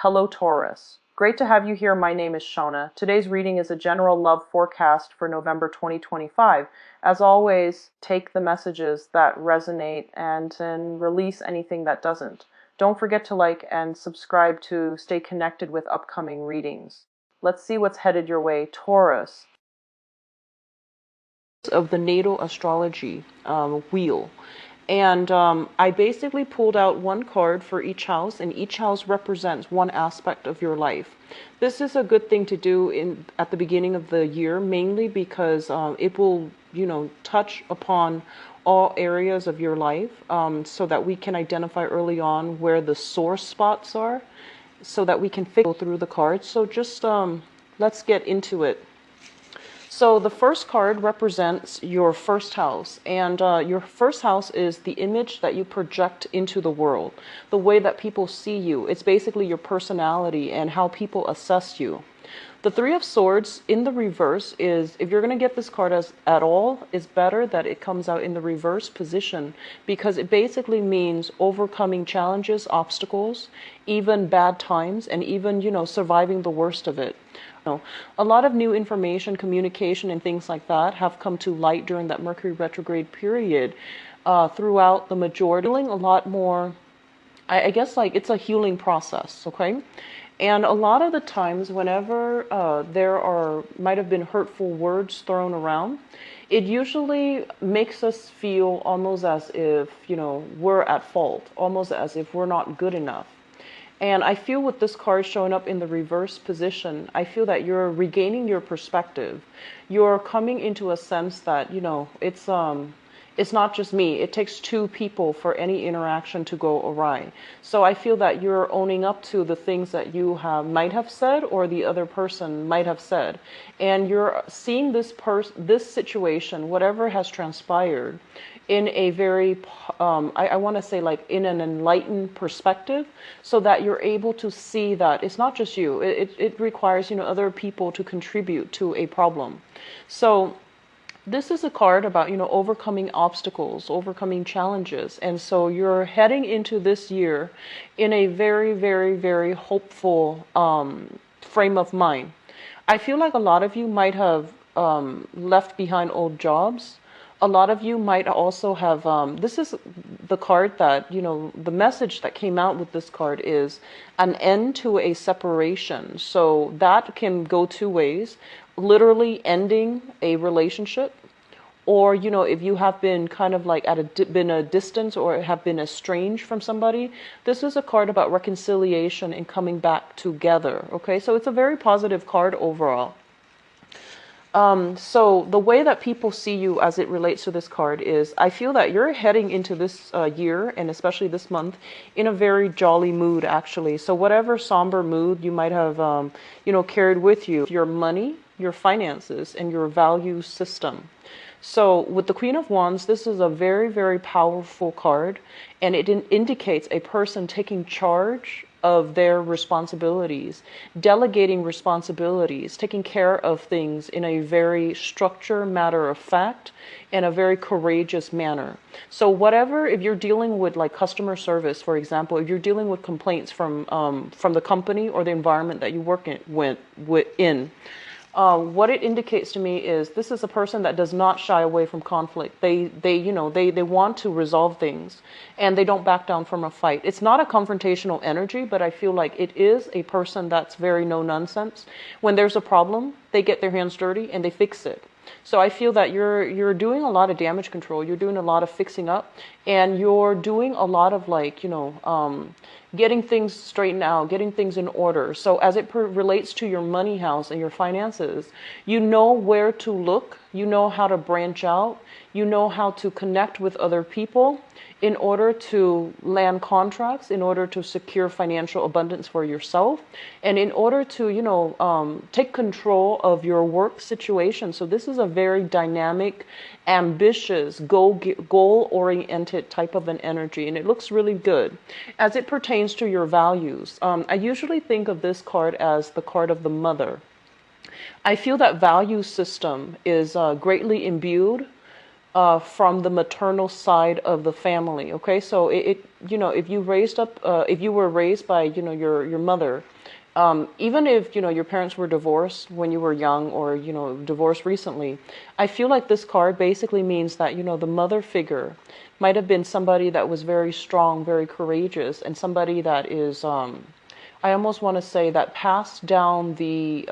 Hello, Taurus. Great to have you here. My name is Shona. Today's reading is a general love forecast for November 2025. As always, take the messages that resonate and release anything that doesn't. Don't forget to like and subscribe to stay connected with upcoming readings. Let's see what's headed your way, Taurus. Of the natal astrology wheel. And I basically pulled out one card for each house, and each house represents one aspect of your life. This is a good thing to do at the beginning of the year, mainly because it will, touch upon all areas of your life, so that we can identify early on where the sore spots are, so that we can go through the cards. So just let's get into it. So the first card represents your first house, and your first house is the image that you project into the world, the way that people see you. It's basically your personality and how people assess you. The Three of Swords in the reverse is, if you're going to get this card at all, it's better that it comes out in the reverse position, because it basically means overcoming challenges, obstacles, even bad times, and even, surviving the worst of it. A lot of new information, communication, and things like that have come to light during that Mercury retrograde period throughout the majority. Feeling a lot more, I guess, like it's a healing process, okay? And a lot of the times whenever there might have been hurtful words thrown around, it usually makes us feel almost as if, we're at fault, almost as if we're not good enough. And I feel with this card showing up in the reverse position, I feel that you're regaining your perspective. You're coming into a sense that, it's not just me. It takes two people for any interaction to go awry. So I feel that you're owning up to the things that you might have said or the other person might have said. And you're seeing this situation, whatever has transpired, in a very, I want to say like in an enlightened perspective, so that you're able to see that it's not just you. It requires, other people to contribute to a problem. So this is a card about, overcoming obstacles, overcoming challenges. And so you're heading into this year in a very, very, very hopeful frame of mind. I feel like a lot of you might have left behind old jobs. A lot of you might also have, this is the card that, the message that came out with this card is an end to a separation. So that can go two ways, literally ending a relationship, or, if you have been kind of like been a distance or have been estranged from somebody, this is a card about reconciliation and coming back together. Okay, so it's a very positive card overall. So the way that people see you as it relates to this card is, I feel that you're heading into this year, and especially this month, in a very jolly mood, actually. So whatever somber mood you might have, carried with you, your money, your finances, and your value system. So with the Queen of Wands, this is a very, very powerful card, and it indicates a person taking charge of their responsibilities, delegating responsibilities, taking care of things in a very structured, matter of fact, and a very courageous manner. So whatever, if you're dealing with like customer service, for example, if you're dealing with complaints from the company or the environment that you work in, what it indicates to me is this is a person that does not shy away from conflict. They want to resolve things, and they don't back down from a fight. It's not a confrontational energy, but I feel like it is a person that's very no nonsense. When there's a problem, they get their hands dirty and they fix it. So I feel that you're doing a lot of damage control. You're doing a lot of fixing up, and you're doing a lot of like, getting things straightened out, getting things in order. So as it relates to your money house and your finances, you know where to look, you know how to branch out, you know how to connect with other people in order to land contracts, in order to secure financial abundance for yourself, and in order to, take control of your work situation. So this is a very dynamic, ambitious, goal-oriented type of an energy, and it looks really good. As it pertains to your values, I usually think of this card as the card of the mother. I feel that value system is greatly imbued from the maternal side of the family. Okay, so if you raised up, if you were raised by, your mother, even if, your parents were divorced when you were young, or, divorced recently, I feel like this card basically means that, the mother figure might have been somebody that was very strong, very courageous, and somebody that is, I almost want to say that passed down the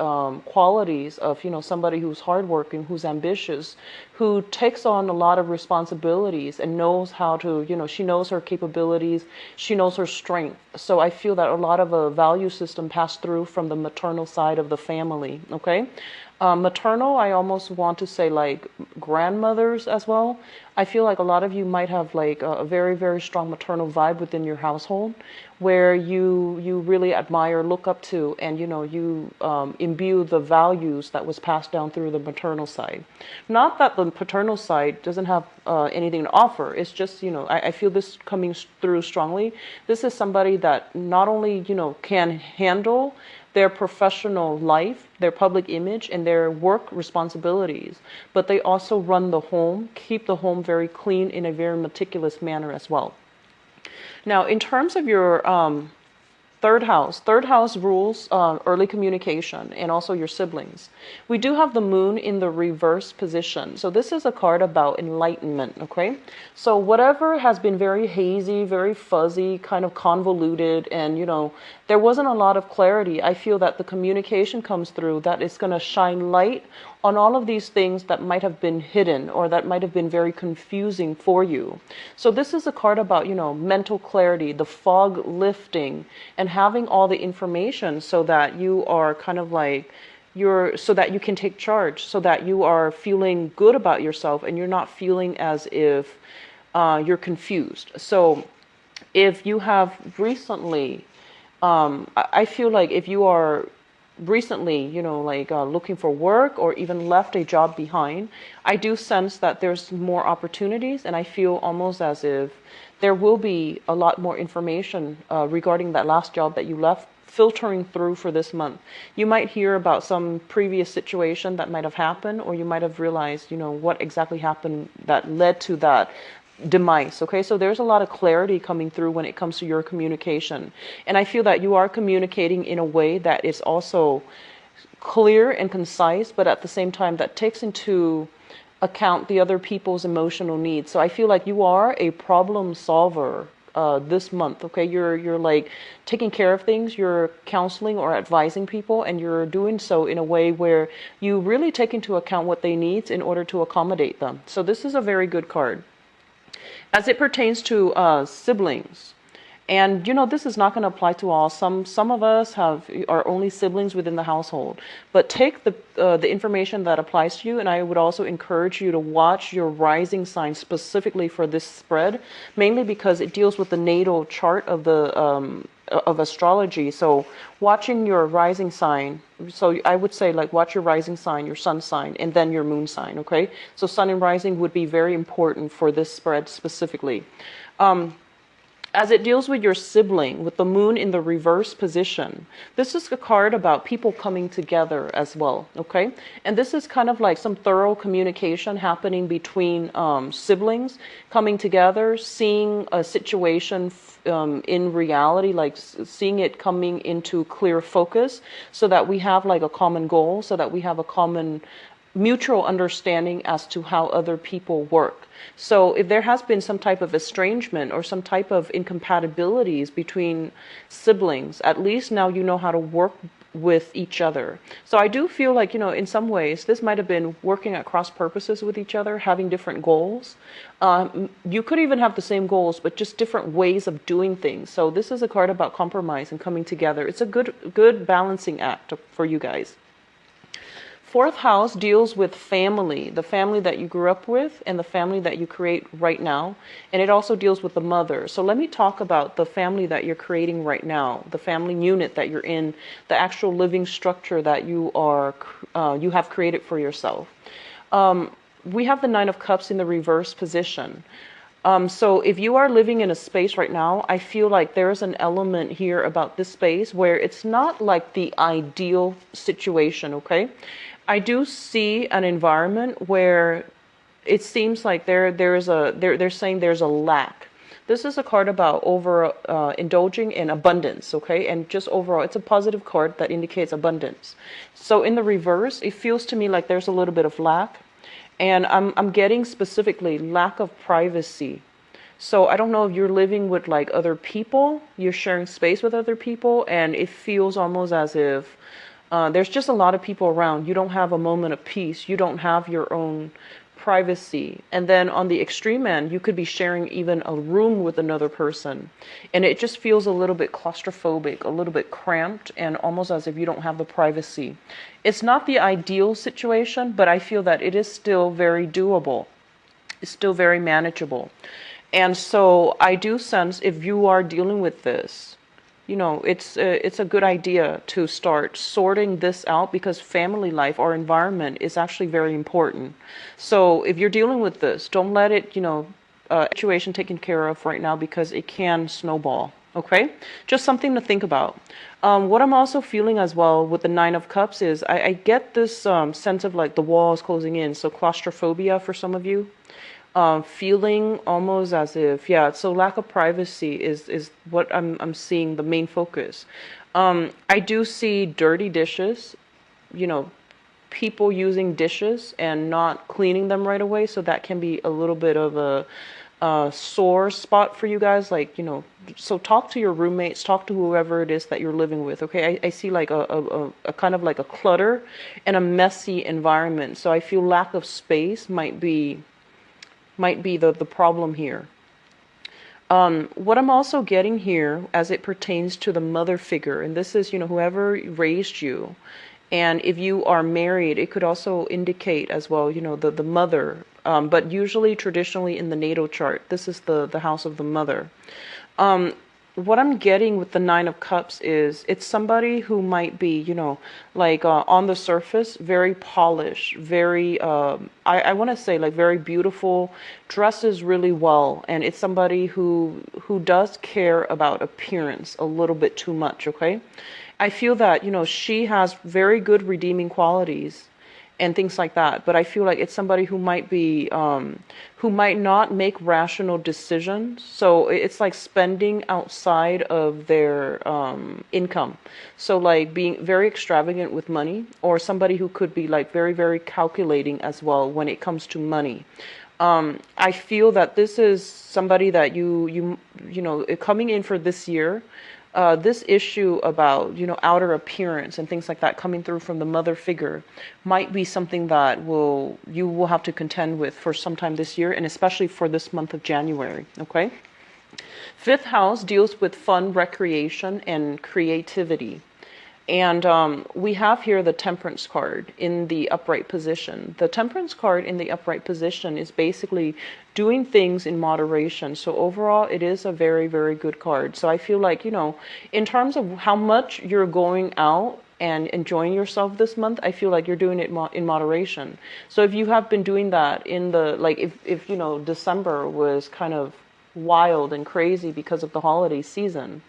qualities of, somebody who's hardworking, who's ambitious, who takes on a lot of responsibilities and knows how to, she knows her capabilities, she knows her strength. So I feel that a lot of a value system passed through from the maternal side of the family, okay? Maternal, I almost want to say like grandmothers as well. I feel like a lot of you might have like a very, very strong maternal vibe within your household, where you really admire, look up to, and you imbue the values that was passed down through the maternal side. Not that the paternal side doesn't have anything to offer. It's just, I feel this coming through strongly. This is somebody that not only, can handle their professional life, their public image, and their work responsibilities, but they also run the home, keep the home very clean in a very meticulous manner as well. Now, in terms of your third house rules early communication and also your siblings. We do have the moon in the reverse position. So this is a card about enlightenment, okay? So whatever has been very hazy, very fuzzy, kind of convoluted, and there wasn't a lot of clarity, I feel that the communication comes through that is going to shine light on all of these things that might have been hidden or that might have been very confusing for you. So this is a card about, mental clarity, the fog lifting, and having all the information so that you are kind of like, so that you can take charge, so that you are feeling good about yourself and you're not feeling as if you're confused. So if you have recently, I feel like if you are recently, looking for work or even left a job behind, I do sense that there's more opportunities, and I feel almost as if there will be a lot more information regarding that last job that you left filtering through for this month. You might hear about some previous situation that might have happened, or you might have realized, what exactly happened that led to that demise. Okay, so there's a lot of clarity coming through when it comes to your communication, and I feel that you are communicating in a way that is also clear and concise, but at the same time that takes into account the other people's emotional needs. So I feel like you are a problem solver this month. Okay, you're like taking care of things, you're counseling or advising people, and you're doing so in a way where you really take into account what they need in order to accommodate them. So this is a very good card. As it pertains to siblings, and this is not going to apply to all. Some of us are only siblings within the household, but take the information that applies to you, and I would also encourage you to watch your rising sign specifically for this spread, mainly because it deals with the natal chart of the of astrology. So watching your rising sign, so I would say like watch your rising sign, your sun sign, and then your moon sign, okay? So sun and rising would be very important for this spread specifically. As it deals with your sibling, with the moon in the reverse position, this is a card about people coming together as well, okay? And this is kind of like some thorough communication happening between siblings coming together, seeing a situation in reality, like seeing it coming into clear focus, so that we have like a common goal, so that we have a common mutual understanding as to how other people work. So if there has been some type of estrangement or some type of incompatibilities between siblings, at least now you know how to work with each other. So I do feel like, in some ways, this might have been working at cross purposes with each other, having different goals. You could even have the same goals, but just different ways of doing things. So this is a card about compromise and coming together. It's a good balancing act for you guys. Fourth house deals with family, the family that you grew up with and the family that you create right now. And it also deals with the mother. So let me talk about the family that you're creating right now, the family unit that you're in, the actual living structure that you have created for yourself. We have the Nine of Cups in the reverse position. So if you are living in a space right now, I feel like there's an element here about this space where it's not like the ideal situation, okay? I do see an environment where it seems like they're saying there's a lack. This is a card about over indulging in abundance, okay? And just overall, it's a positive card that indicates abundance. So in the reverse, it feels to me like there's a little bit of lack. And I'm getting specifically lack of privacy. So I don't know if you're living with like other people, you're sharing space with other people, and it feels almost as if there's just a lot of people around. You don't have a moment of peace. You don't have your own privacy. And then on the extreme end, you could be sharing even a room with another person. And it just feels a little bit claustrophobic, a little bit cramped, and almost as if you don't have the privacy. It's not the ideal situation, but I feel that it is still very doable. It's still very manageable. And so I do sense if you are dealing with this, it's a good idea to start sorting this out, because family life or environment is actually very important. So if you're dealing with this, don't let it, situation taken care of right now, because it can snowball. Okay, just something to think about. What I'm also feeling as well with the Nine of Cups is I get this sense of like the walls closing in. So claustrophobia for some of you. Feeling almost as if, so lack of privacy is what I'm seeing the main focus. I do see dirty dishes, people using dishes and not cleaning them right away. So that can be a little bit of a sore spot for you guys. Like, so talk to your roommates, talk to whoever it is that you're living with. Okay. I see like a kind of like a clutter and a messy environment. So I feel lack of space might be the problem here. What I'm also getting here as it pertains to the mother figure, and this is, whoever raised you. And if you are married, it could also indicate as well, the mother. But usually, traditionally in the natal chart, this is the house of the mother. What I'm getting with the Nine of Cups is it's somebody who might be, on the surface, very polished, very, I want to say like very beautiful, dresses really well. And it's somebody who does care about appearance a little bit too much, okay? I feel that, she has very good redeeming qualities and things like that. But I feel like it's somebody who might be, who might not make rational decisions. So it's like spending outside of their income. So like being very extravagant with money, or somebody who could be like very, very calculating as well when it comes to money. I feel that this is somebody that you coming in for this year. This issue about, outer appearance and things like that coming through from the mother figure might be something that you will have to contend with for some time this year, and especially for this month of January, okay? Fifth house deals with fun, recreation, and creativity. And we have here the Temperance card in the upright position. The Temperance card in the upright position is basically doing things in moderation. So overall, it is a very, very good card. So I feel like, in terms of how much you're going out and enjoying yourself this month, I feel like you're doing it in moderation. So if you have been doing that in the, like if December was kind of wild and crazy because of the holiday season,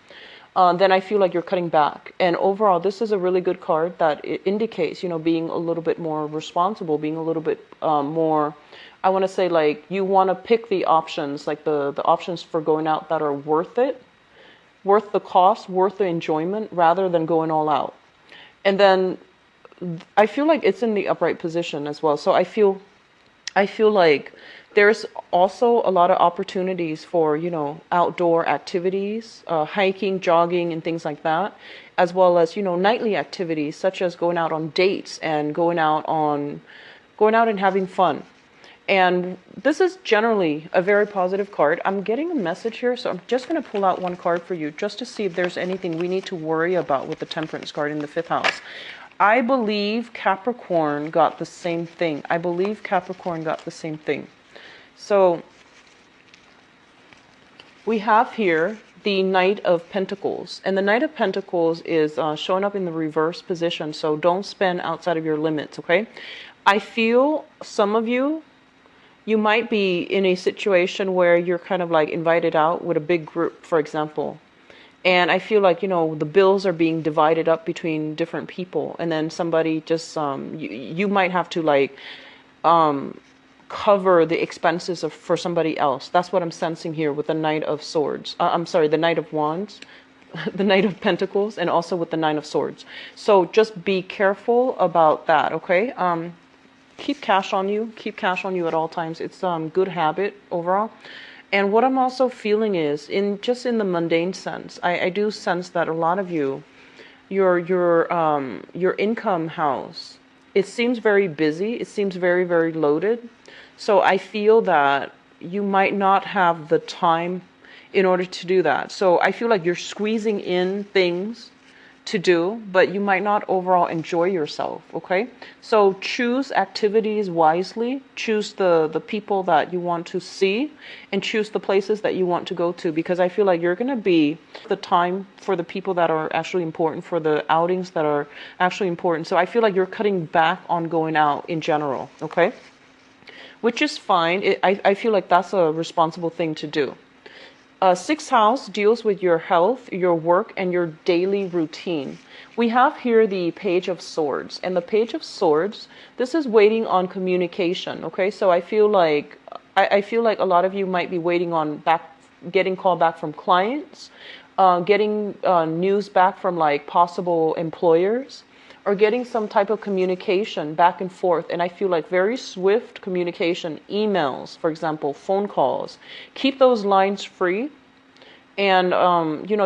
then I feel like you're cutting back. And overall, this is a really good card that it indicates, being a little bit more responsible, being a little bit more, I want to say like you want to pick the options, like the options for going out that are worth it, worth the cost, worth the enjoyment, rather than going all out. And then I feel like it's in the upright position as well. So I feel like there's also a lot of opportunities for, outdoor activities, hiking, jogging, and things like that, as well as, nightly activities such as going out on dates and going out and having fun. And this is generally a very positive card. I'm getting a message here, so I'm just going to pull out one card for you just to see if there's anything we need to worry about with the Temperance card in the fifth house. I believe Capricorn got the same thing. So we have here the Knight of Pentacles. And the Knight of Pentacles is showing up in the reverse position. So don't spend outside of your limits, okay? I feel some of you might be in a situation where you're kind of like invited out with a big group, for example. And I feel like, the bills are being divided up between different people. And then somebody just, you might have to like, cover the expenses for somebody else. That's what I'm sensing here with the Knight of Swords. I'm sorry, the Knight of Wands, the Knight of Pentacles, and also with the Nine of Swords. So just be careful about that, okay? Keep cash on you. Keep cash on you at all times. It's good habit overall. And what I'm also feeling is, in the mundane sense, I do sense that a lot of you, your income house, it seems very busy. It seems very, very loaded. So I feel that you might not have the time in order to do that. So I feel like you're squeezing in things to do, but you might not overall enjoy yourself, okay? So choose activities wisely, choose the people that you want to see, and choose the places that you want to go to, because I feel like you're going to be the time for the people that are actually important, for the outings that are actually important. So I feel like you're cutting back on going out in general, okay? Which is fine. I feel like that's a responsible thing to do. Sixth house deals with your health, your work, and your daily routine. We have here the Page of Swords. And the Page of Swords, this is waiting on communication, okay? So I feel like a lot of you might be waiting on getting called back from clients, getting news back from like possible employers, or getting some type of communication back and forth. And I feel like very swift communication, emails, for example, phone calls. Keep those lines free. And,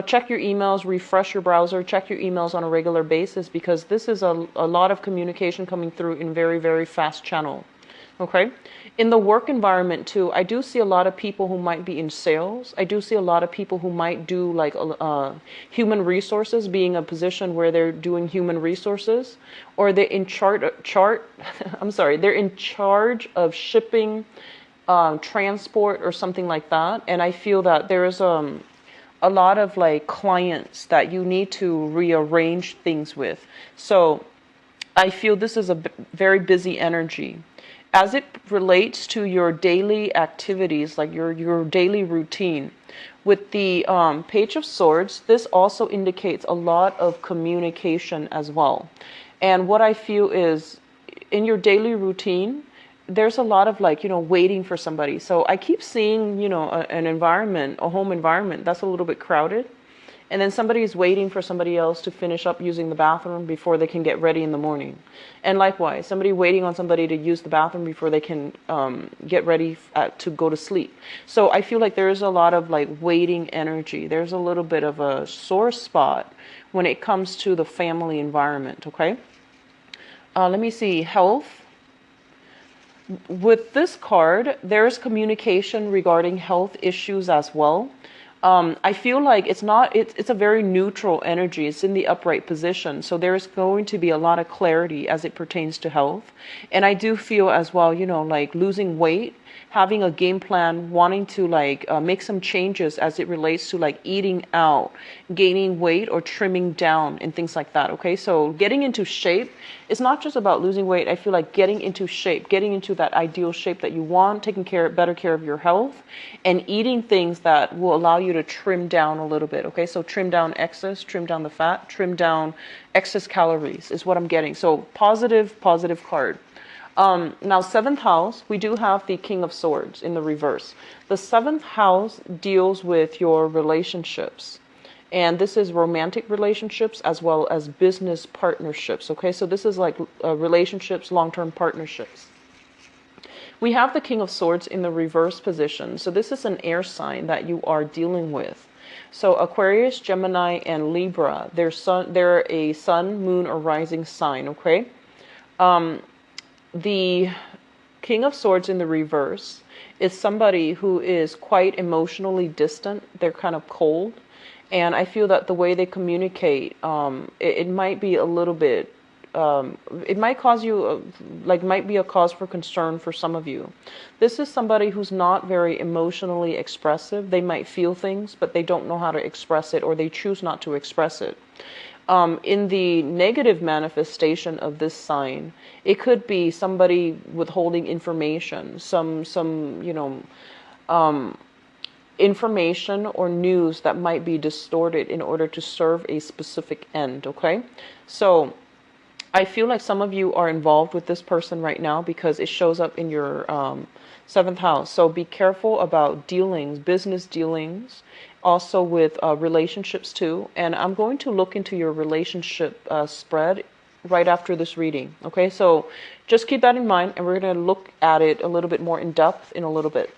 check your emails, refresh your browser, check your emails on a regular basis, because this is a lot of communication coming through in very, very fast channel. Okay. In the work environment too, I do see a lot of people who might be in sales. I do see a lot of people who might do like human resources, being a position where they're doing human resources, or they're in they're in charge of shipping, transport, or something like that. And I feel that there is a lot of like clients that you need to rearrange things with. So I feel this is a very busy energy. As it relates to your daily activities, like your daily routine, with the Page of Swords, this also indicates a lot of communication as well. And what I feel is, in your daily routine, there's a lot of like, waiting for somebody. So I keep seeing, an environment, a home environment that's a little bit crowded. And then somebody is waiting for somebody else to finish up using the bathroom before they can get ready in the morning. And likewise, somebody waiting on somebody to use the bathroom before they can get ready to go to sleep. So I feel like there is a lot of like waiting energy. There's a little bit of a sore spot when it comes to the family environment, okay? Let me see, health. With this card, there's communication regarding health issues as well. I feel like it's a very neutral energy. It's in the upright position. So there's going to be a lot of clarity as it pertains to health. And I do feel as well, like losing weight, having a game plan, wanting to like make some changes as it relates to like eating out, gaining weight, or trimming down and things like that. Okay. So getting into shape, it's not just about losing weight. I feel like getting into shape, getting into that ideal shape that you want, taking better care of your health, and eating things that will allow you to trim down a little bit. Okay. So trim down excess, trim down the fat, trim down excess calories is what I'm getting. So positive card. Now, seventh house, we do have the King of Swords in the reverse. The seventh house deals with your relationships. And this is romantic relationships as well as business partnerships. Okay, so this is like relationships, long-term partnerships. We have the King of Swords in the reverse position. So this is an air sign that you are dealing with. So Aquarius, Gemini, and Libra, they're a sun, moon, or rising sign. Okay. The King of Swords in the reverse is somebody who is quite emotionally distant. They're kind of cold. And I feel that the way they communicate, it might be a little bit, it might cause you, might be a cause for concern for some of you. This is somebody who's not very emotionally expressive. They might feel things, but they don't know how to express it, or they choose not to express it. In the negative manifestation of this sign, it could be somebody withholding information, some information or news that might be distorted in order to serve a specific end. Okay, so I feel like some of you are involved with this person right now because it shows up in your seventh house. So be careful about dealings, business dealings, also with relationships too. And I'm going to look into your relationship spread right after this reading. Okay, so just keep that in mind, and we're going to look at it a little bit more in depth in a little bit.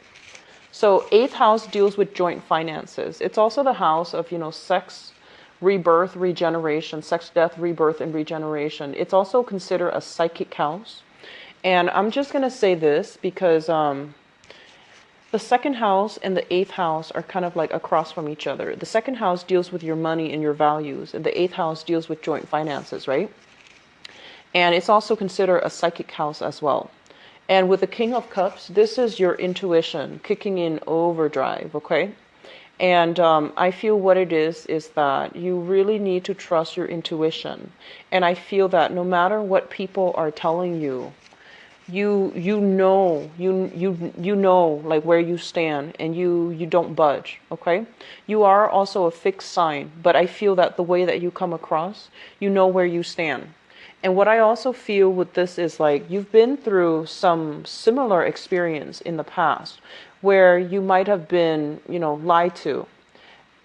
So eighth house deals with joint finances. It's also the house of, sex, rebirth, regeneration, sex, death, rebirth, and regeneration. It's also considered a psychic house. And I'm just going to say this because the second house and the eighth house are kind of like across from each other. The second house deals with your money and your values, and the eighth house deals with joint finances, right? And it's also considered a psychic house as well. And with the King of Cups, this is your intuition kicking in overdrive, okay? And I feel what it is that you really need to trust your intuition. And I feel that no matter what people are telling you, you know like where you stand, and you don't budge, okay? You are also a fixed sign, but I feel that the way that you come across, you know where you stand. And what I also feel with this is like you've been through some similar experience in the past where you might have been, lied to.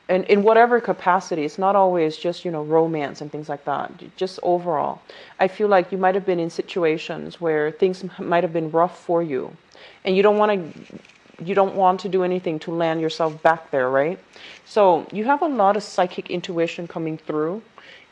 And in whatever capacity, it's not always just, romance and things like that. Just overall, I feel like you might have been in situations where things might have been rough for you, and you don't want to do anything to land yourself back there, right? So you have a lot of psychic intuition coming through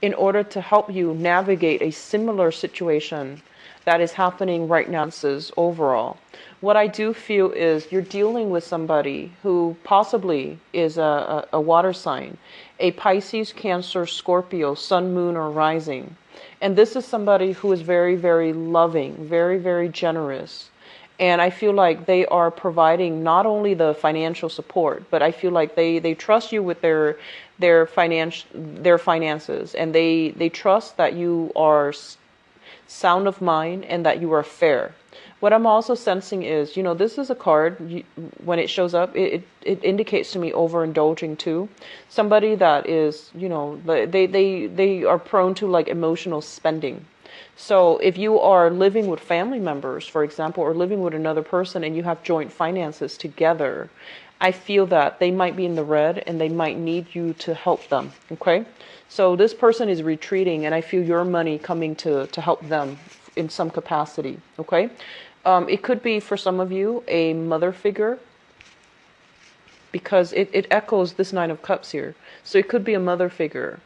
in order to help you navigate a similar situation that is happening right now. Overall, what I do feel is you're dealing with somebody who possibly is a water sign, a Pisces, Cancer, Scorpio, Sun, Moon, or Rising. And this is somebody who is very, very loving, very, very generous. And I feel like they are providing not only the financial support, but I feel like they trust you with their finances, and they trust that you are sound of mind and that you are fair. What I'm also sensing is, this is a card, when it shows up, it indicates to me overindulging too. Somebody that is, they are prone to like emotional spending. So if you are living with family members, for example, or living with another person and you have joint finances together, I feel that they might be in the red and they might need you to help them, okay? So this person is retreating, and I feel your money coming to help them in some capacity, okay? It could be, for some of you, a mother figure, because it echoes this Nine of Cups here. So it could be a mother figure.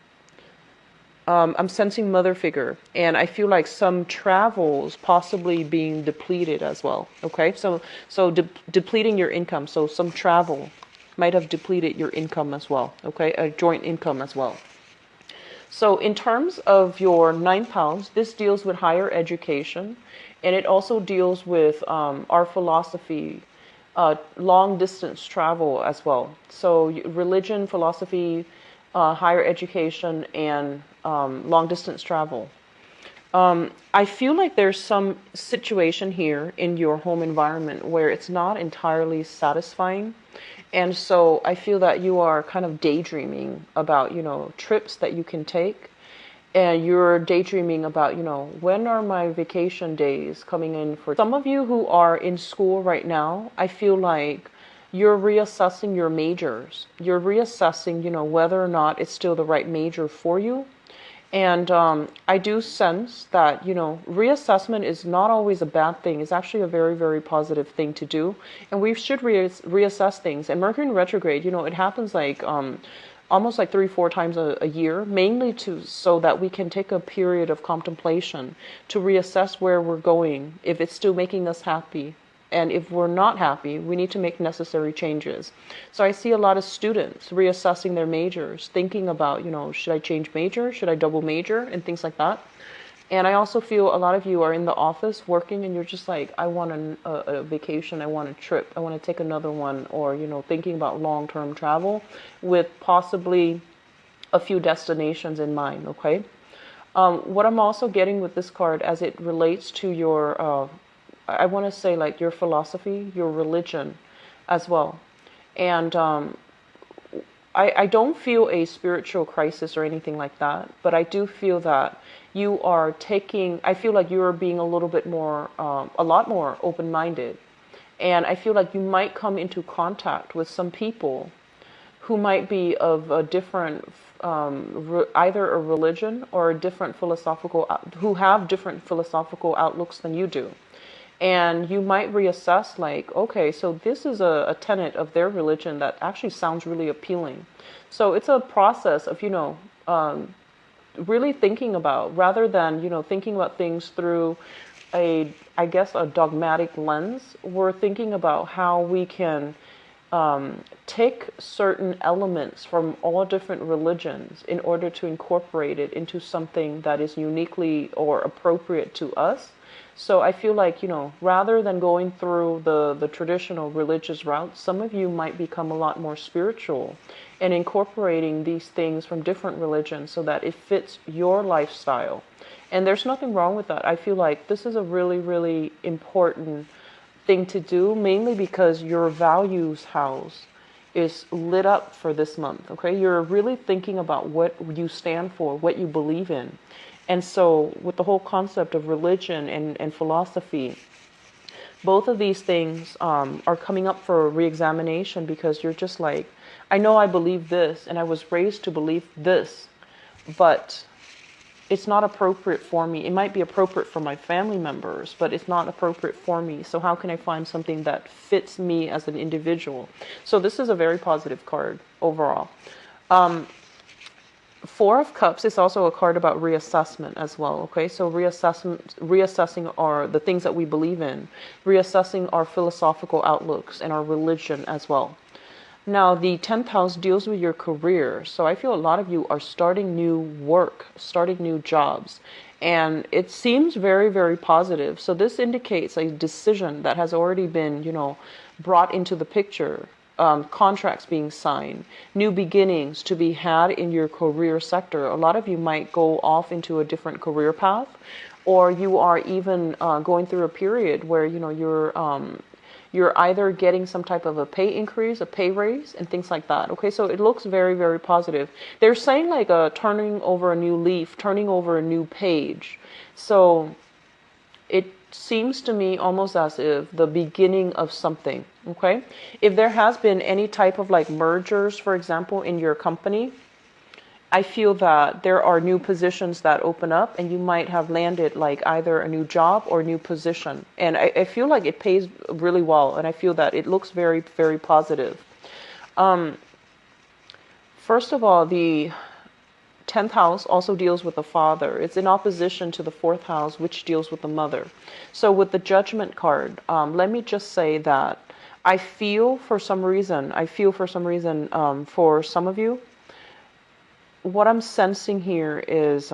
I'm sensing mother figure, and I feel like some travels possibly being depleted as well. Okay, so depleting your income. So some travel might have depleted your income as well. Okay, a joint income as well. So in terms of your ninth house, this deals with higher education, and it also deals with our philosophy, long distance travel as well. So religion, philosophy, higher education, and long distance travel. I feel like there's some situation here in your home environment where it's not entirely satisfying. And so I feel that you are kind of daydreaming about, trips that you can take. And you're daydreaming about, when are my vacation days coming in for some of you who are in school right now. I feel like you're reassessing your majors. You're reassessing, whether or not it's still the right major for you. And I do sense that, reassessment is not always a bad thing. It's actually a very, very positive thing to do. And we should reassess things. And Mercury in retrograde, it happens like almost like 3-4 times a year, mainly so that we can take a period of contemplation to reassess where we're going, if it's still making us happy. And if we're not happy, we need to make necessary changes. So I see a lot of students reassessing their majors, thinking about, should I change major? Should I double major? And things like that. And I also feel a lot of you are in the office working, and you're just like, I want a vacation, I want a trip, I want to take another one, or, thinking about long-term travel with possibly a few destinations in mind, okay? What I'm also getting with this card as it relates to your I want to say like your philosophy, your religion as well. And I don't feel a spiritual crisis or anything like that, but I do feel that you are taking, I feel like you're being a little bit more, a lot more open-minded. And I feel like you might come into contact with some people who might be of a different, either a religion or a different philosophical, who have different philosophical outlooks than you do. And you might reassess, like, okay, so this is a tenet of their religion that actually sounds really appealing. So it's a process of, really thinking about, rather than, thinking about things through I guess, a dogmatic lens. We're thinking about how we can take certain elements from all different religions in order to incorporate it into something that is uniquely or appropriate to us. So I feel like, rather than going through the traditional religious route, some of you might become a lot more spiritual and incorporating these things from different religions so that it fits your lifestyle. And there's nothing wrong with that. I feel like this is a really, really important thing to do, mainly because your values house is lit up for this month. Okay, you're really thinking about what you stand for, what you believe in. And so with the whole concept of religion and philosophy, both of these things are coming up for re-examination, because you're just like, I know I believe this and I was raised to believe this, but it's not appropriate for me. It might be appropriate for my family members, but it's not appropriate for me. So how can I find something that fits me as an individual? So this is a very positive card overall. Four of Cups is also a card about reassessment as well. Okay, so reassessing are the things that we believe in, reassessing our philosophical outlooks and our religion as well. Now, the 10th house deals with your career. So I feel a lot of you are starting new work, starting new jobs. And it seems very, very positive. So this indicates a decision that has already been, brought into the picture. Contracts being signed, new beginnings to be had in your career sector. A lot of you might go off into a different career path, or you are even going through a period where, you're either getting some type of a pay increase, a pay raise, and things like that. Okay, so it looks very, very positive. They're saying like turning over a new leaf, turning over a new page. So it seems to me almost as if the beginning of something. Okay, if there has been any type of like mergers, for example, in your company, I feel that there are new positions that open up, and you might have landed like either a new job or a new position. And I feel like it pays really well, and I feel that it looks very, very positive. First of all, the 10th house also deals with the father. It's in opposition to the 4th house, which deals with the mother. So with the Judgment card, let me just say that I feel for some reason, for some of you, what I'm sensing here is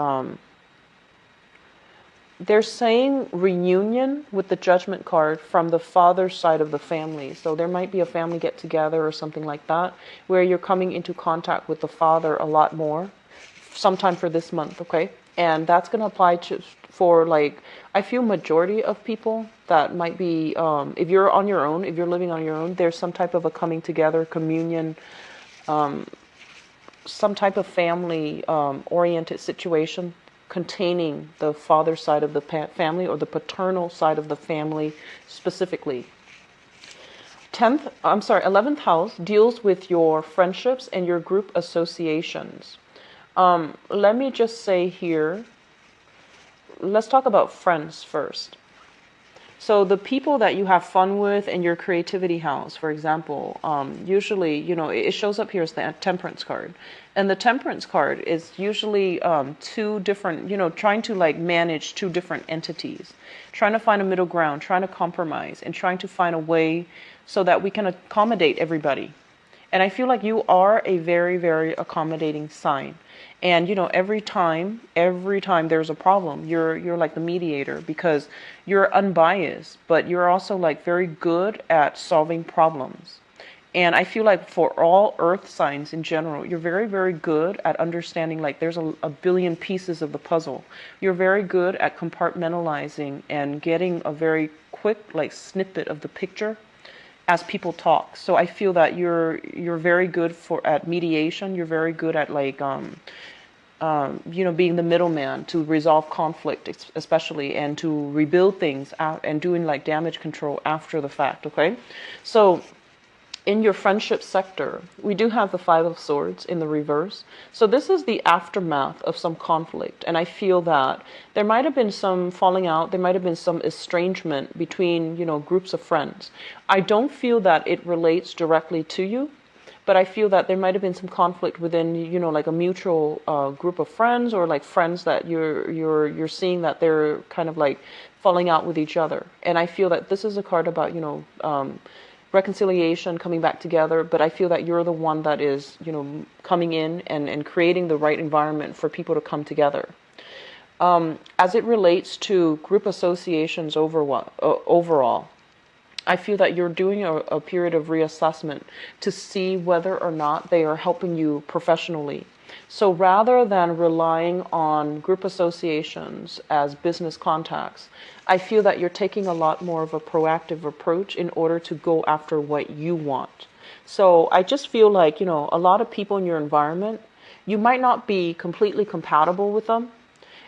they're saying reunion with the Judgment card from the father's side of the family. So there might be a family get together or something like that, where you're coming into contact with the father a lot more, sometime for this month, okay? And that's going to apply for like, I feel majority of people that might be, if you're on your own, if you're living on your own, there's some type of a coming together, communion, some type of family oriented situation containing the father side of the family or the paternal side of the family specifically. 11th house deals with your friendships and your group associations. Let me just say here, let's talk about friends first. So the people that you have fun with in your creativity house, for example, usually, it shows up here as the Temperance card. And the Temperance card is usually two different, trying to like manage two different entities, trying to find a middle ground, trying to compromise, and trying to find a way so that we can accommodate everybody. And I feel like you are a very, very accommodating sign. And, every time there's a problem, you're like the mediator, because you're unbiased, but you're also like very good at solving problems. And I feel like for all earth signs in general, you're very, very good at understanding like there's a billion pieces of the puzzle. You're very good at compartmentalizing and getting a very quick like snippet of the picture as people talk. So I feel that you're very good for at mediation. You're very good at like being the middleman to resolve conflict, especially, and to rebuild things out and doing like damage control after the fact. Okay, so in your friendship sector, we do have the Five of Swords in the reverse. So this is the aftermath of some conflict. And I feel that there might have been some falling out, there might have been some estrangement between, groups of friends. I don't feel that it relates directly to you, but I feel that there might have been some conflict within, like a mutual group of friends, or like friends that you're seeing that they're kind of like falling out with each other. And I feel that this is a card about, reconciliation, coming back together, but I feel that you're the one that is, coming in and creating the right environment for people to come together. As it relates to group associations overall, I feel that you're doing a period of reassessment to see whether or not they are helping you professionally. So rather than relying on group associations as business contacts, I feel that you're taking a lot more of a proactive approach in order to go after what you want. So I just feel like, a lot of people in your environment, you might not be completely compatible with them.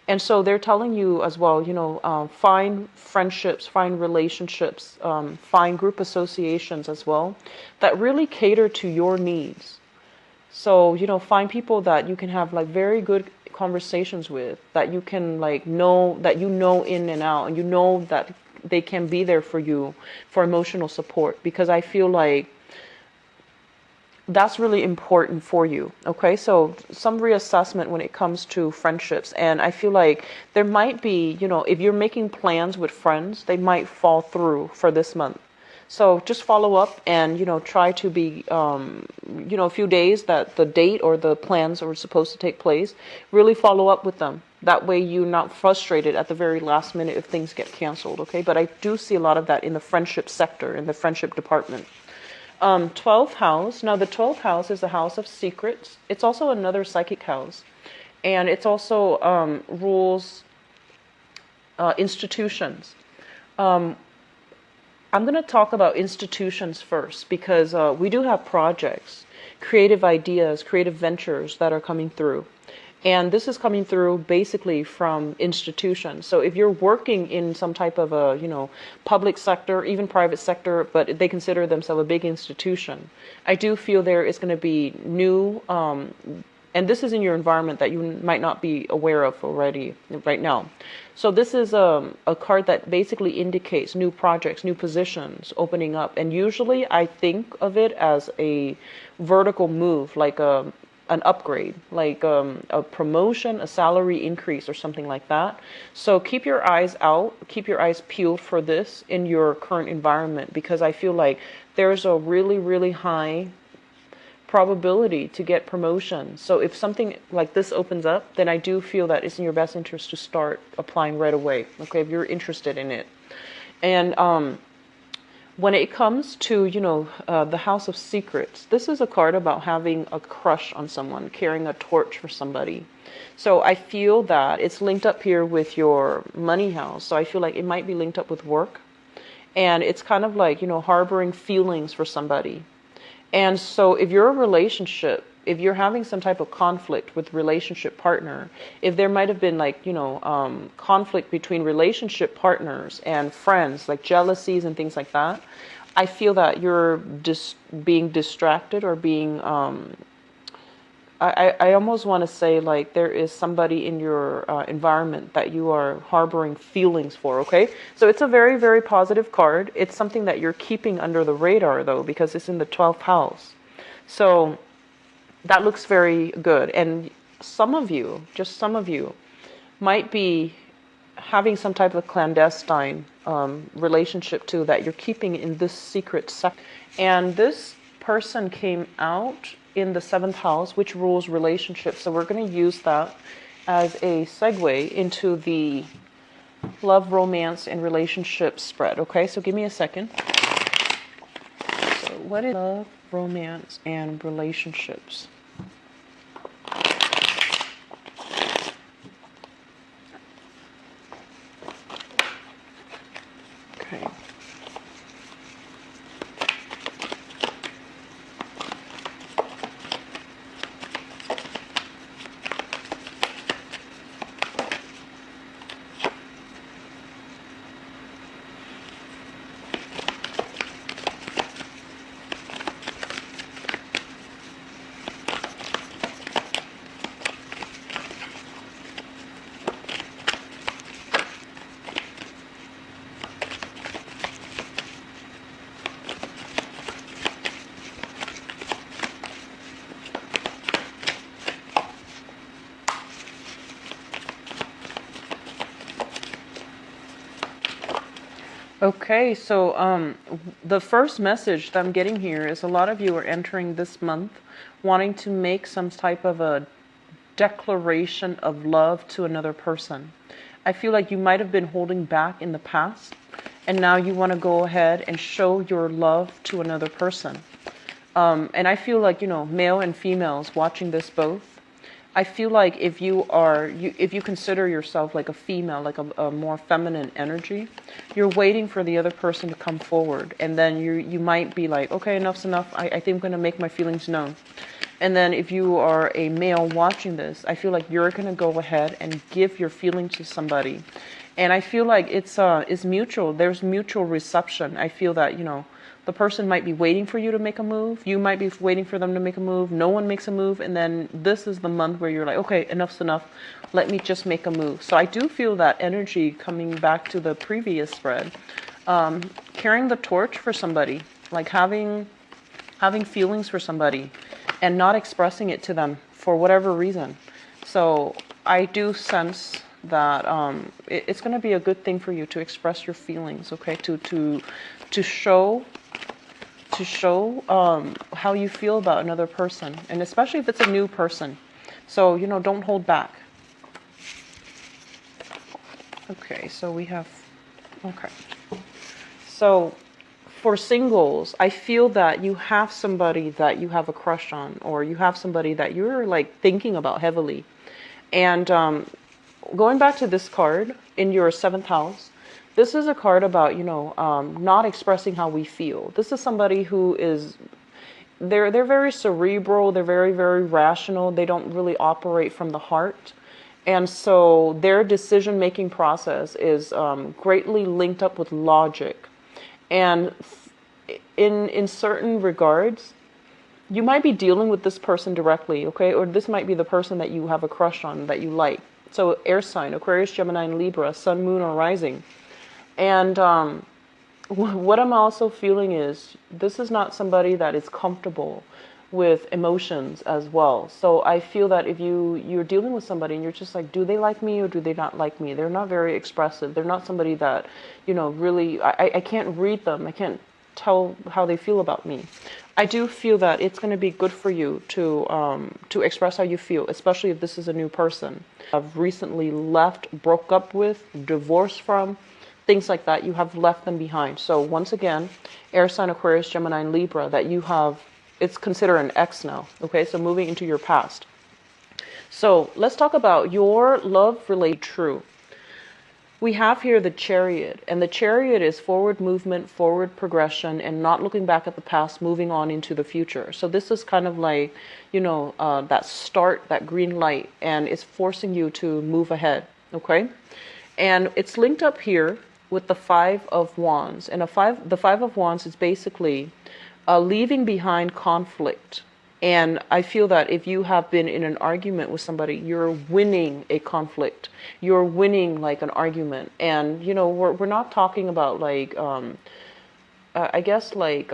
And so they're telling you as well, find friendships, find relationships, find group associations as well that really cater to your needs. So, find people that you can have like very good conversations with, that you can like know, that in and out, and that they can be there for you for emotional support, because I feel like that's really important for you. Okay, so some reassessment when it comes to friendships. And I feel like there might be, if you're making plans with friends, they might fall through for this month. So just follow up and, try to be, a few days that the date or the plans are supposed to take place, really follow up with them. That way you're not frustrated at the very last minute if things get canceled, okay? But I do see a lot of that in the friendship sector, in the friendship department. 12th house. Now the 12th house is a house of secrets. It's also another psychic house. And it's also rules institutions. I'm going to talk about institutions first, because we do have projects, creative ideas, creative ventures that are coming through. And this is coming through basically from institutions. So if you're working in some type of a, public sector, even private sector, but they consider themselves a big institution, I do feel there is going to be new, and this is in your environment that you might not be aware of already right now. So this is a card that basically indicates new projects, new positions opening up. And usually I think of it as a vertical move, like an upgrade, like a promotion, a salary increase, or something like that. So keep your eyes out, keep your eyes peeled for this in your current environment, because I feel like there's a really, really high probability to get promotion. So if something like this opens up, then I do feel that it's in your best interest to start applying right away, okay, if you're interested in it. And when it comes to, the House of Secrets, this is a card about having a crush on someone, carrying a torch for somebody. So I feel that it's linked up here with your money house. So I feel like it might be linked up with work. And it's kind of like, harboring feelings for somebody. And so if you're a relationship, if you're having some type of conflict with relationship partner, if there might have been like, conflict between relationship partners and friends, like jealousies and things like that, I feel that you're just being distracted or being, I almost want to say like there is somebody in your environment that you are harboring feelings for, okay? So it's a very, very positive card. It's something that you're keeping under the radar though, because it's in the 12th house. So that looks very good. And some of you, just some of you, might be having some type of clandestine relationship too that you're keeping in this secret sector. And this person came out in the 7th house, which rules relationships. So we're going to use that as a segue into the love, romance, and relationship spread. Okay, so give me a second. So what is love, romance, and relationships? Okay. Okay, so the first message that I'm getting here is a lot of you are entering this month wanting to make some type of a declaration of love to another person. I feel like you might have been holding back in the past, and now you want to go ahead and show your love to another person. And I feel like, male and females watching this both, I feel like if if you consider yourself like a female, like a more feminine energy, you're waiting for the other person to come forward, and then you might be like, okay, enough's enough. I think I'm gonna make my feelings known. And then if you are a male watching this, I feel like you're gonna go ahead and give your feelings to somebody, and I feel like it's mutual. There's mutual reception. I feel that the person might be waiting for you to make a move. You might be waiting for them to make a move. No one makes a move. And then this is the month where you're like, okay, enough's enough. Let me just make a move. So I do feel that energy coming back to the previous spread. Carrying the torch for somebody, like having feelings for somebody and not expressing it to them for whatever reason. So I do sense that it's going to be a good thing for you to express your feelings, okay? To show how you feel about another person, and especially if it's a new person. So, don't hold back. Okay, so we have, okay. So for singles, I feel that you have somebody that you have a crush on, or you have somebody that you're like thinking about heavily. And going back to this card in your seventh house, this is a card about, not expressing how we feel. This is somebody who is, they're very cerebral. They're very, very rational. They don't really operate from the heart. And so their decision-making process is greatly linked up with logic. And in certain regards, you might be dealing with this person directly, okay? Or this might be the person that you have a crush on, that you like. So air sign, Aquarius, Gemini, and Libra, sun, moon, or rising. And what I'm also feeling is this is not somebody that is comfortable with emotions as well. So I feel that if you're dealing with somebody and you're just like, do they like me or do they not like me? They're not very expressive. They're not somebody that, really, I can't read them. I can't tell how they feel about me. I do feel that it's going to be good for you to express how you feel, especially if this is a new person. I've recently left, broke up with, divorced from, things like that. You have left them behind. So once again, air sign, Aquarius, Gemini, and Libra, that you have, it's considered an ex now. Okay, so moving into your past. So let's talk about your love related true. We have here the Chariot, and the Chariot is forward movement, forward progression, and not looking back at the past, moving on into the future. So this is kind of like, that start, that green light, and it's forcing you to move ahead, okay? And it's linked up here with the Five of Wands. And the Five of Wands is basically leaving behind conflict. And I feel that if you have been in an argument with somebody, you're winning a conflict. You're winning like an argument. And, we're not talking about like, I guess like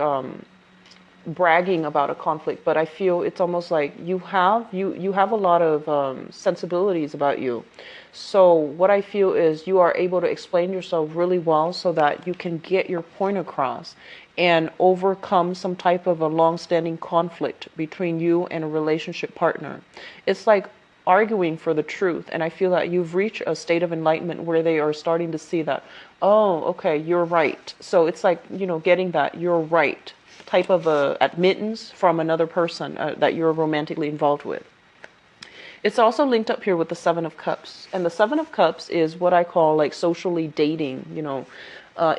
bragging about a conflict, but I feel it's almost like you have a lot of sensibilities about you. So what I feel is you are able to explain yourself really well so that you can get your point across and overcome some type of a long-standing conflict between you and a relationship partner. It's like arguing for the truth, and I feel that you've reached a state of enlightenment where they are starting to see that, oh, okay, you're right. So it's like, getting that you're right type of admittance from another person that you're romantically involved with. It's also linked up here with the Seven of Cups. And the Seven of Cups is what I call like socially dating,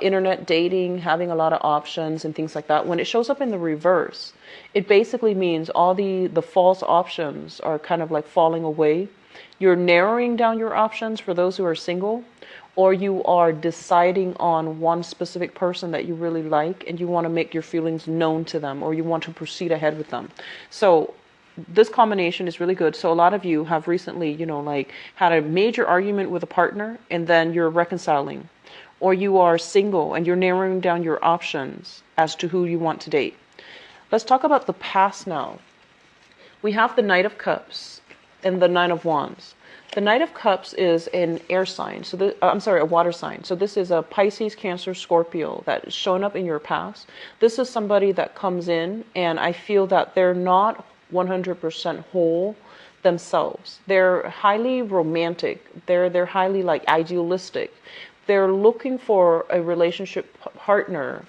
internet dating, having a lot of options and things like that. When it shows up in the reverse, it basically means all the false options are kind of like falling away. You're narrowing down your options for those who are single, or you are deciding on one specific person that you really like and you want to make your feelings known to them, or you want to proceed ahead with them. So this combination is really good. So a lot of you have recently, like had a major argument with a partner and then you're reconciling, or you are single and you're narrowing down your options as to who you want to date. Let's talk about the past now. We have the Knight of Cups and the Nine of Wands. The Knight of Cups is an air sign. So I'm sorry, a water sign. So this is a Pisces, Cancer, Scorpio that is showing up in your past. This is somebody that comes in, and I feel that they're not 100% whole themselves. They're highly romantic. They're highly like idealistic. They're looking for a relationship partner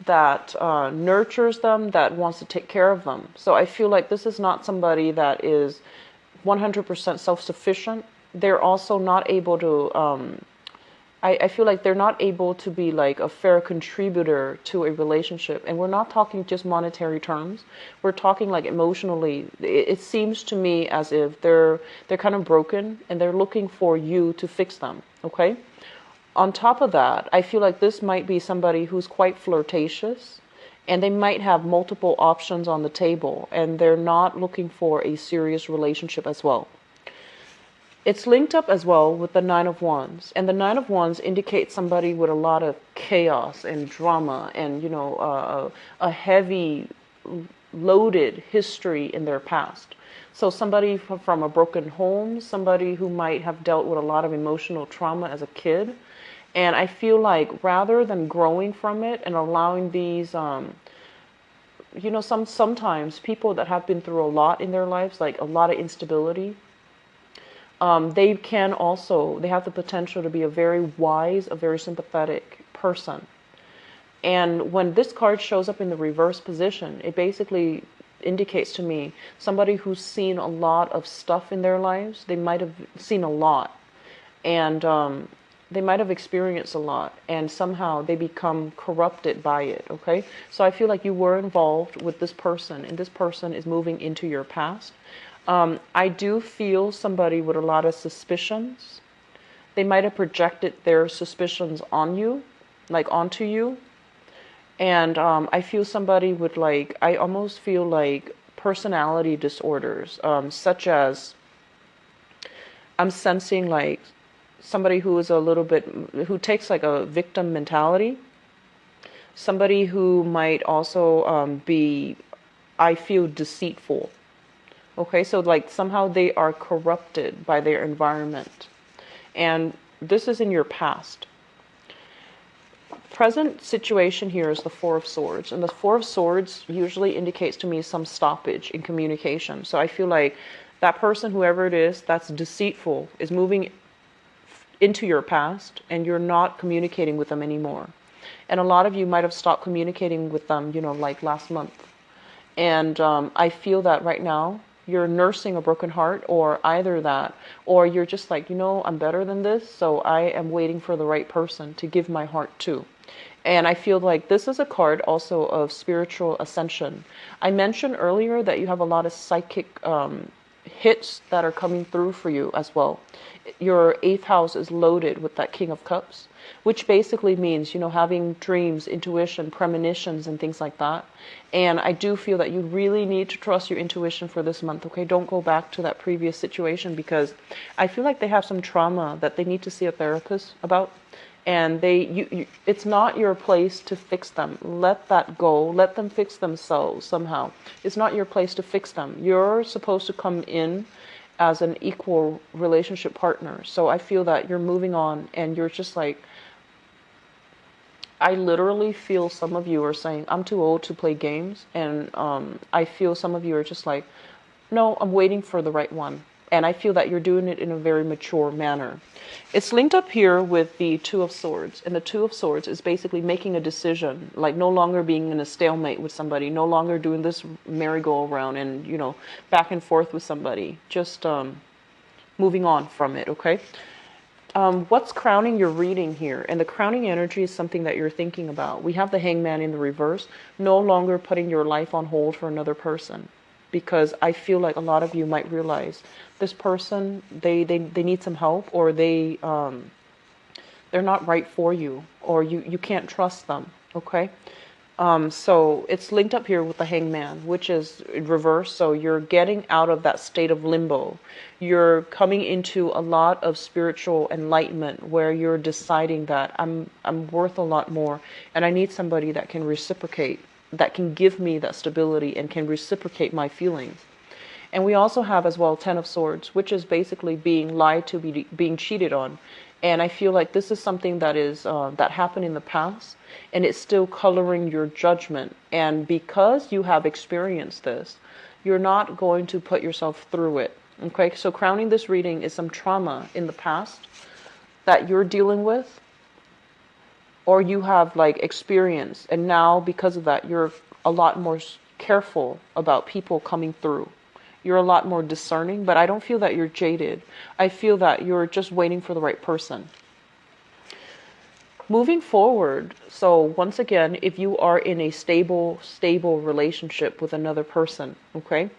that nurtures them, that wants to take care of them. So I feel like this is not somebody that is 100% self-sufficient. They're also not able to, I feel like they're not able to be like a fair contributor to a relationship. And we're not talking just monetary terms. We're talking like emotionally. It seems to me as if they're kind of broken and they're looking for you to fix them, okay? On top of that, I feel like this might be somebody who's quite flirtatious, and they might have multiple options on the table, and they're not looking for a serious relationship as well. It's linked up as well with the Nine of Wands, and the Nine of Wands indicates somebody with a lot of chaos and drama and, a heavy, loaded history in their past. So somebody from a broken home, somebody who might have dealt with a lot of emotional trauma as a kid. And I feel like rather than growing from it and allowing these, sometimes people that have been through a lot in their lives, like a lot of instability, they have the potential to be a very wise, a very sympathetic person. And when this card shows up in the reverse position, it basically indicates to me somebody who's seen a lot of stuff in their lives. They might have seen a lot, and they might have experienced a lot, and somehow they become corrupted by it, okay? So I feel like you were involved with this person, and this person is moving into your past. I do feel somebody with a lot of suspicions. They might have projected their suspicions on you, like onto you. And I feel somebody with I almost feel like personality disorders, such as I'm sensing like somebody who is who takes like a victim mentality. Somebody who might also be, I feel, deceitful. Okay, so like somehow they are corrupted by their environment. And this is in your past. Present situation here is the Four of Swords. And the Four of Swords usually indicates to me some stoppage in communication. So I feel like that person, whoever it is, that's deceitful, is moving into your past, and you're not communicating with them anymore. And a lot of you might have stopped communicating with them, like last month. And I feel that right now you're nursing a broken heart, or either that, or you're just like, I'm better than this, so I am waiting for the right person to give my heart to. And I feel like this is a card also of spiritual ascension. I mentioned earlier that you have a lot of psychic hits that are coming through for you as well. Your 8th house is loaded with that King of Cups, which basically means, having dreams, intuition, premonitions, and things like that. And I do feel that you really need to trust your intuition for this month, okay? Don't go back to that previous situation, because I feel like they have some trauma that they need to see a therapist about. And it's not your place to fix them. Let that go. Let them fix themselves somehow. It's not your place to fix them. You're supposed to come in as an equal relationship partner. So I feel that you're moving on, and you're just like, I literally feel some of you are saying, I'm too old to play games. And I feel some of you are just like, no, I'm waiting for the right one. And I feel that you're doing it in a very mature manner. It's linked up here with the Two of Swords. And the Two of Swords is basically making a decision, like no longer being in a stalemate with somebody, no longer doing this merry-go-round and, back and forth with somebody. Just moving on from it, okay? What's crowning your reading here? And the crowning energy is something that you're thinking about. We have the Hangman in the reverse, no longer putting your life on hold for another person. Because I feel like a lot of you might realize this person, they need some help, or they're not right for you, or you can't trust them, okay? So it's linked up here with the Hangman, which is reverse. So you're getting out of that state of limbo. You're coming into a lot of spiritual enlightenment, where you're deciding that I'm worth a lot more, and I need somebody that can reciprocate, that can give me that stability and can reciprocate my feelings. And we also have as well Ten of Swords, which is basically being lied to, being cheated on. And I feel like this is something that is that happened in the past, and it's still coloring your judgment. And because you have experienced this, you're not going to put yourself through it. Okay, so crowning this reading is some trauma in the past that you're dealing with, or you have like experienced, and now because of that, you're a lot more careful about people coming through. You're a lot more discerning, but I don't feel that you're jaded. I feel that you're just waiting for the right person. Moving forward, so once again, if you are in a stable relationship with another person, okay,